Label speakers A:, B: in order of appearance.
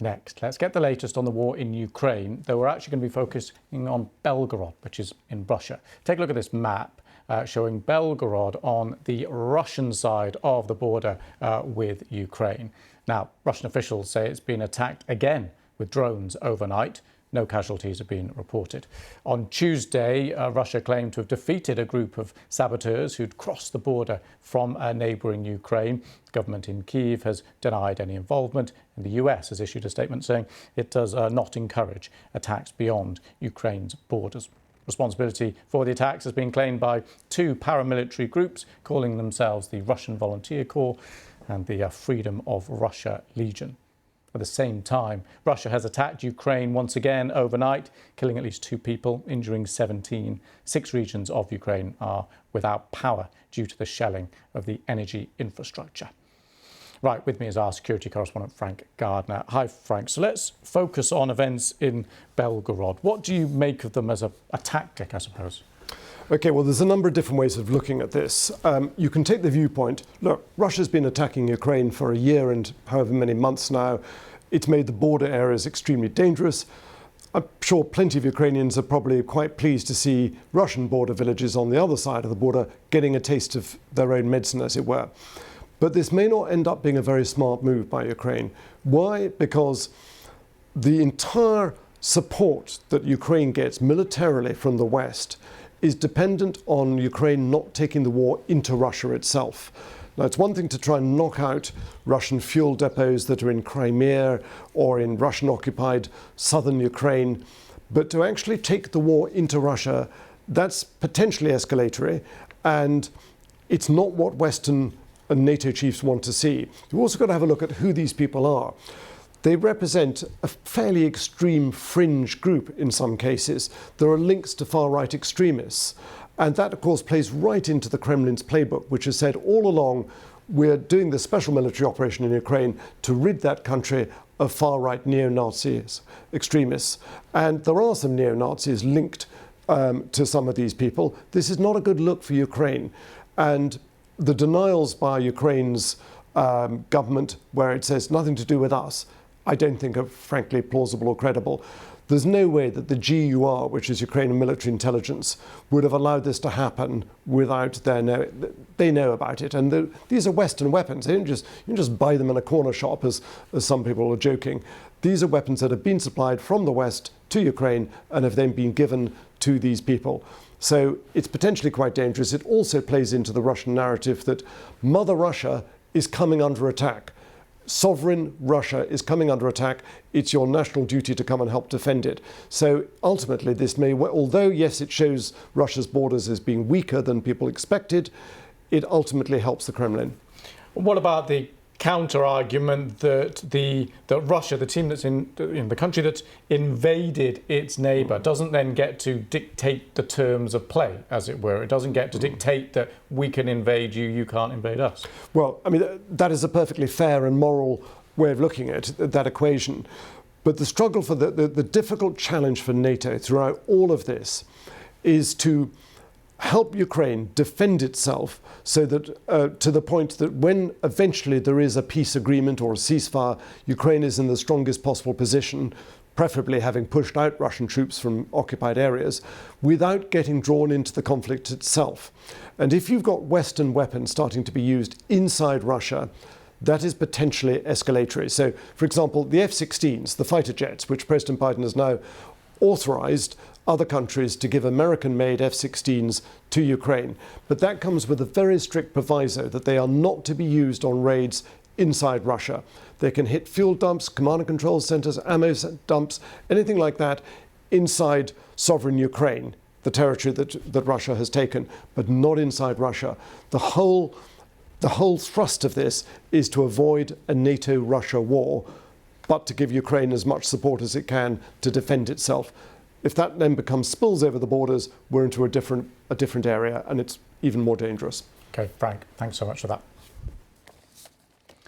A: Next, let's get the latest on the war in Ukraine, though we're actually going to be focusing on Belgorod, which is in Russia. Take a look at this map showing Belgorod on the Russian side of the border with Ukraine. Now, Russian officials say it's been attacked again with drones overnight. No casualties have been reported. On Tuesday, Russia claimed to have defeated a group of saboteurs who'd crossed the border from neighbouring Ukraine. The government in Kyiv has denied any involvement, and the US has issued a statement saying it does not encourage attacks beyond Ukraine's borders. Responsibility for the attacks has been claimed by two paramilitary groups calling themselves the Russian Volunteer Corps and the Freedom of Russia Legion. At the same time, Russia has attacked Ukraine once again overnight, killing at least 2 people, injuring 17. 6 regions of Ukraine are without power due to the shelling of the energy infrastructure. Right, with me is our security correspondent, Frank Gardner. Hi, Frank. So let's focus on events in Belgorod. What do you make of them as a tactic, I suppose?
B: OK, well, there's a number of different ways of looking at this. You can take the viewpoint, look, Russia's been attacking Ukraine for a year and however many months now. It's made the border areas extremely dangerous. I'm sure plenty of Ukrainians are probably quite pleased to see Russian border villages on the other side of the border getting a taste of their own medicine, as it were. But this may not end up being a very smart move by Ukraine. Why? Because the entire support that Ukraine gets militarily from the West is dependent on Ukraine not taking the war into Russia itself. Now, it's one thing to try and knock out Russian fuel depots that are in Crimea or in Russian-occupied southern Ukraine, but to actually take the war into Russia, that's potentially escalatory, and it's not what Western and NATO chiefs want to see. You've also got to have a look at who these people are. They represent a fairly extreme fringe group in some cases. There are links to far-right extremists. And that, of course, plays right into the Kremlin's playbook, which has said all along, we're doing this special military operation in Ukraine to rid that country of far-right neo-Nazi extremists. And there are some neo-Nazis linked to some of these people. This is not a good look for Ukraine. And the denials by Ukraine's government, where it says nothing to do with us, I don't think are frankly plausible or credible. There's no way that the GUR, which is Ukrainian military intelligence, would have allowed this to happen without their they know about it. And these are Western weapons. You don't just buy them in a corner shop, as some people are joking. These are weapons that have been supplied from the West to Ukraine and have then been given to these people. So it's potentially quite dangerous. It also plays into the Russian narrative that Mother Russia is coming under attack. Sovereign Russia is coming under attack. It's your national duty to come and help defend it. So ultimately, this may, although yes, it shows Russia's borders as being weaker than people expected, it ultimately helps the Kremlin.
A: What about the counter-argument that Russia, the team that's in the country that invaded its neighbour, doesn't then get to dictate the terms of play, as it were? It doesn't get to dictate that we can invade you, you can't invade us.
B: Well, I mean, that is a perfectly fair and moral way of looking at that equation. But the struggle for the difficult challenge for NATO throughout all of this is to help Ukraine defend itself so that to the point that when eventually there is a peace agreement or a ceasefire, Ukraine is in the strongest possible position, preferably having pushed out Russian troops from occupied areas, without getting drawn into the conflict itself. And if you've got Western weapons starting to be used inside Russia, that is potentially escalatory. So, for example, the F-16s, the fighter jets, which President Biden has now authorized other countries to give American-made F-16s to Ukraine. But that comes with a very strict proviso that they are not to be used on raids inside Russia. They can hit fuel dumps, command and control centers, ammo dumps, anything like that inside sovereign Ukraine, the territory that Russia has taken, but not inside Russia. The whole thrust of this is to avoid a NATO-Russia war, but to give Ukraine as much support as it can to defend itself. If that then spills over the borders, we're into a different area, and it's even more dangerous.
A: OK, Frank, thanks so much for that.